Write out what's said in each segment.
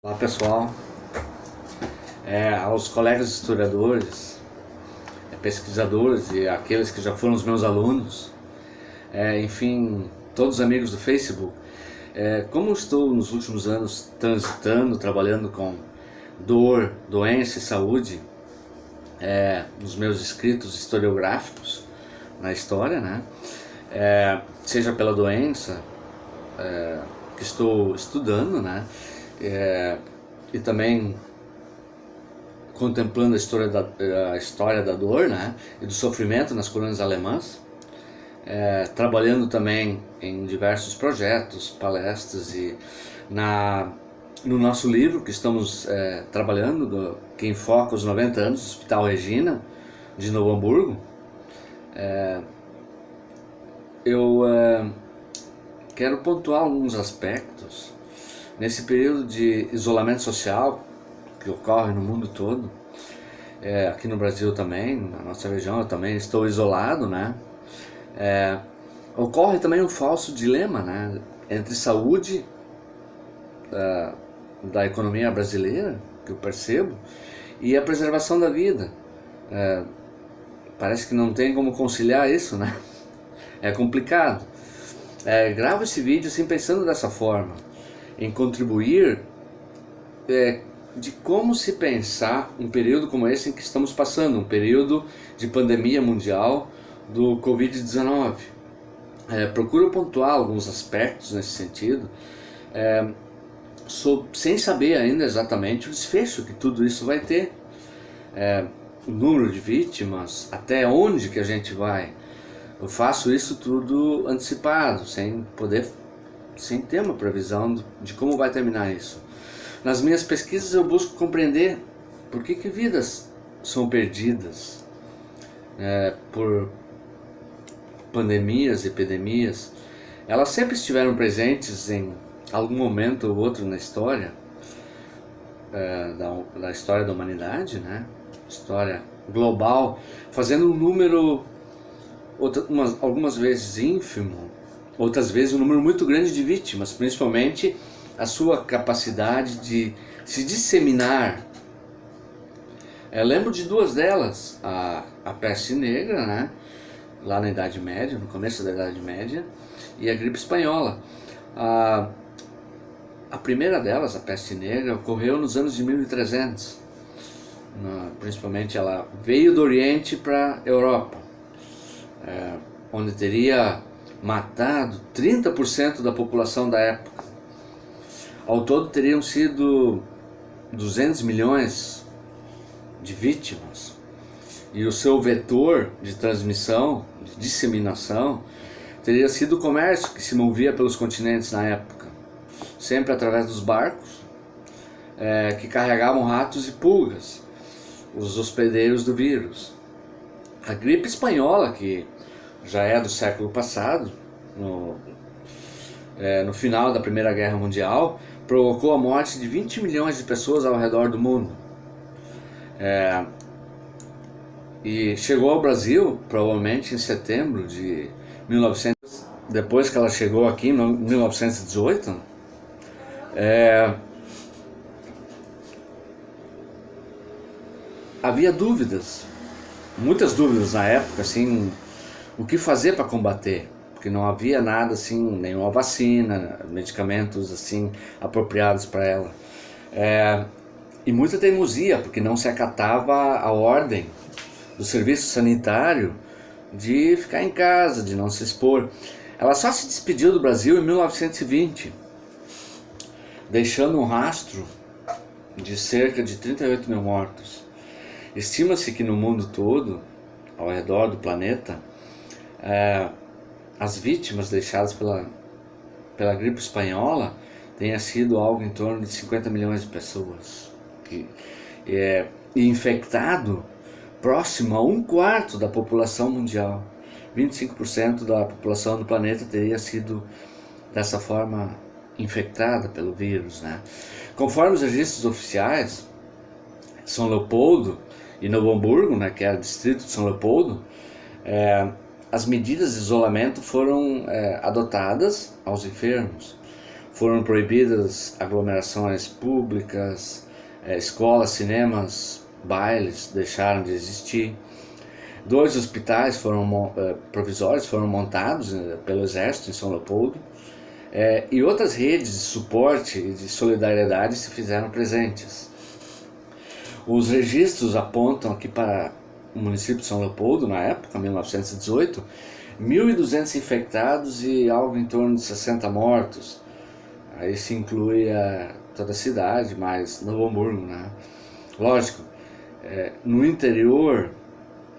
Olá pessoal, aos colegas historiadores, pesquisadores e aqueles que já foram os meus alunos, enfim, todos os amigos do Facebook. Como estou nos últimos anos transitando, trabalhando com dor, doença e saúde, nos meus escritos historiográficos na história, né? Seja pela doença que estou estudando, né? E também contemplando a história da dor, né, e do sofrimento nas colônias alemãs, trabalhando também em diversos projetos, palestras e no nosso livro que estamos trabalhando, que enfoca os 90 anos do Hospital Regina de Novo Hamburgo. Eu quero pontuar alguns aspectos nesse período de isolamento social que ocorre no mundo todo, aqui no Brasil também, na nossa região eu também estou isolado, né? Ocorre também um falso dilema, né, entre saúde da economia brasileira, que eu percebo, e a preservação da vida. Parece que não tem como conciliar isso, né? É complicado. Gravo esse vídeo assim pensando dessa forma, em contribuir de como se pensar um período como esse em que estamos passando, um período de pandemia mundial do Covid-19. Procuro pontuar alguns aspectos nesse sentido, sem saber ainda exatamente o desfecho que tudo isso vai ter, o número de vítimas, até onde que a gente vai. Eu faço isso tudo antecipado, sem ter uma previsão de como vai terminar isso. Nas minhas pesquisas eu busco compreender por que vidas são perdidas por pandemias, epidemias. Elas sempre estiveram presentes em algum momento ou outro na história, da história da humanidade, né? História global, fazendo um número, algumas vezes ínfimo, outras vezes um número muito grande de vítimas, principalmente a sua capacidade de se disseminar. Lembro de duas delas, a peste negra, né, lá na Idade Média, no começo da Idade Média, e a gripe espanhola. A primeira delas, a peste negra, ocorreu nos anos de 1300, principalmente ela veio do Oriente para a Europa, onde teria matado 30% da população da época. Ao todo teriam sido 200 milhões de vítimas. E o seu vetor de transmissão, de disseminação, teria sido o comércio que se movia pelos continentes na época. Sempre através dos barcos, que carregavam ratos e pulgas, os hospedeiros do vírus. A gripe espanhola, que já é do século passado, no final da Primeira Guerra Mundial, provocou a morte de 20 milhões de pessoas ao redor do mundo. E chegou ao Brasil, provavelmente em setembro de 1900, depois que ela chegou aqui em 1918, havia dúvidas, muitas dúvidas na época, assim, o que fazer para combater, porque não havia nada assim, nenhuma vacina, medicamentos assim apropriados para ela, e muita teimosia, porque não se acatava a ordem do serviço sanitário de ficar em casa, de não se expor. Ela só se despediu do Brasil em 1920, deixando um rastro de cerca de 38 mil mortos. Estima-se que no mundo todo, ao redor do planeta, as vítimas deixadas pela gripe espanhola tenha sido algo em torno de 50 milhões de pessoas. E infectado próximo a 1/4 da população mundial. 25% da população do planeta teria sido dessa forma infectada pelo vírus, né? Conforme os registros oficiais, São Leopoldo e Novo Hamburgo, né, que é o distrito de São Leopoldo, as medidas de isolamento foram adotadas aos enfermos. foram proibidas aglomerações públicas, escolas, cinemas, bailes deixaram de existir. 2 hospitais provisórios foram montados pelo Exército em São Leopoldo, e outras redes de suporte e de solidariedade se fizeram presentes. Os registros apontam aqui para o município de São Leopoldo, na época, 1918, 1.200 infectados e algo em torno de 60 mortos. Aí se inclui toda a cidade, mais Novo Hamburgo, né? Lógico, no interior,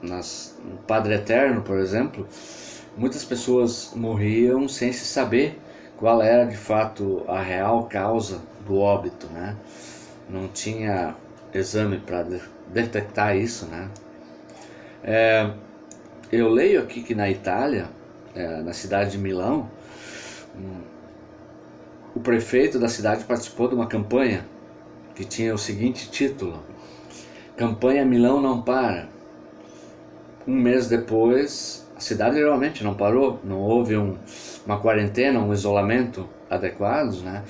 no Padre Eterno, por exemplo, muitas pessoas morriam sem se saber qual era de fato a real causa do óbito, né? Não tinha exame para detectar isso, né? Eu leio aqui que na Itália, na cidade de Milão, o prefeito da cidade participou de uma campanha que tinha o seguinte título: Campanha Milão não para. Um mês depois, a cidade realmente não parou, não houve uma quarentena, um isolamento adequados, né?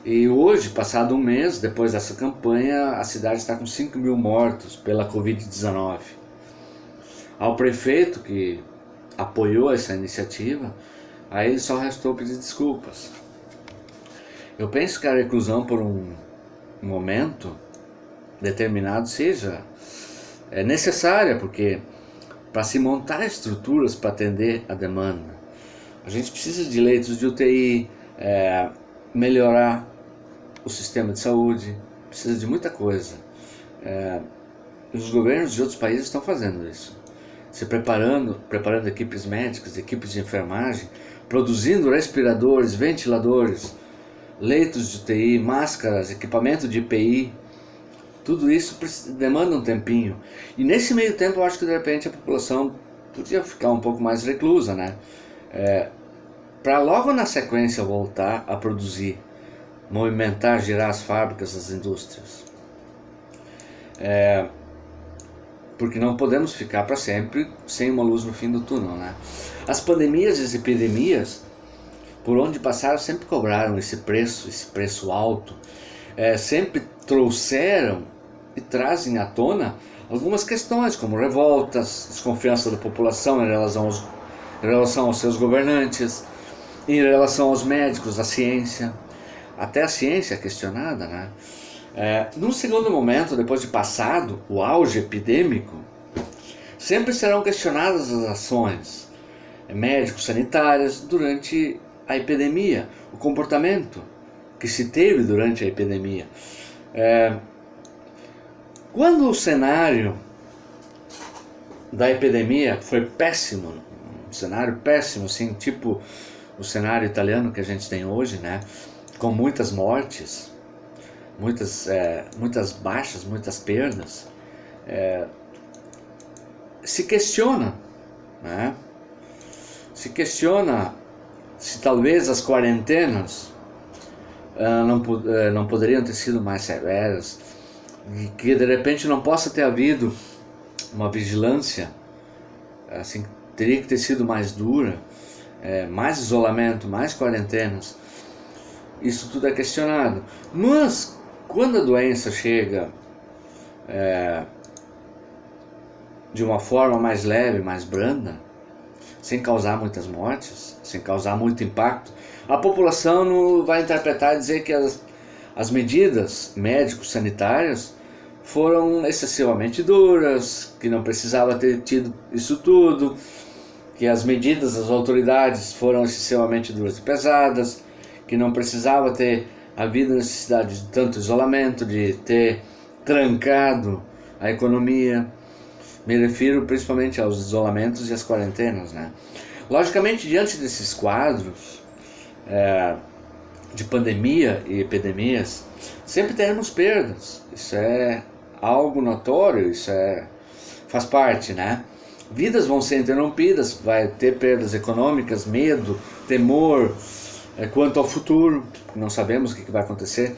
E hoje, passado um mês depois dessa campanha, a cidade está com 5.000 mortos pela Covid-19. Ao prefeito que apoiou essa iniciativa, a ele só restou pedir desculpas. Eu penso que a reclusão por um momento determinado seja necessária, porque para se montar estruturas para atender a demanda, a gente precisa de leitos de UTI, melhorar o sistema de saúde, precisa de muita coisa. Os governos de outros países estão fazendo isso, se preparando equipes médicas, equipes de enfermagem, produzindo respiradores, ventiladores, leitos de UTI, máscaras, equipamento de EPI. Tudo isso demanda um tempinho. E nesse meio tempo eu acho que de repente a população podia ficar um pouco mais reclusa, né? Para logo na sequência voltar a produzir, movimentar, girar as fábricas, as indústrias. Porque não podemos ficar para sempre sem uma luz no fim do túnel, né? As pandemias e as epidemias, por onde passaram, sempre cobraram esse preço alto, sempre trouxeram e trazem à tona algumas questões, como revoltas, desconfiança da população em relação aos seus governantes, em relação aos médicos, à ciência. Até a ciência é questionada, né? Num segundo momento, depois de passado o auge epidêmico, sempre serão questionadas as ações médicos sanitárias durante a epidemia, o comportamento que se teve durante a epidemia. Quando o cenário da epidemia foi péssimo, um cenário péssimo, assim, tipo o cenário italiano que a gente tem hoje, né, com muitas mortes, muitas baixas, muitas perdas, se questiona, né? Se questiona se talvez as quarentenas não poderiam ter sido mais severas, e que de repente não possa ter havido uma vigilância, assim, teria que ter sido mais dura, mais isolamento, mais quarentenas. Isso tudo é questionado. Mas quando a doença chega de uma forma mais leve, mais branda, sem causar muitas mortes, sem causar muito impacto, a população não vai interpretar e dizer que as medidas médico-sanitárias foram excessivamente duras, que não precisava ter tido isso tudo, que as medidas das autoridades foram excessivamente duras e pesadas, que não precisava ter havido necessidade de tanto isolamento, de ter trancado a economia. Me refiro principalmente aos isolamentos e às quarentenas, né? Logicamente, diante desses quadros de pandemia e epidemias, sempre teremos perdas. Isso é algo notório, faz parte, né? Vidas vão ser interrompidas, vai ter perdas econômicas, medo, temor quanto ao futuro, não sabemos o que vai acontecer.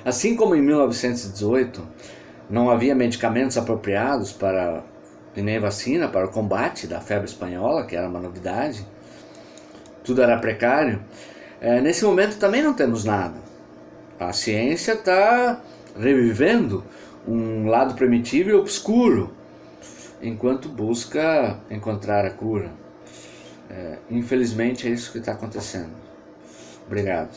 Assim como em 1918 não havia medicamentos apropriados e nem vacina para o combate da febre espanhola, que era uma novidade, tudo era precário. Nesse momento também não temos nada. A ciência está revivendo um lado primitivo e obscuro, enquanto busca encontrar a cura. Infelizmente é isso que está acontecendo. Obrigado.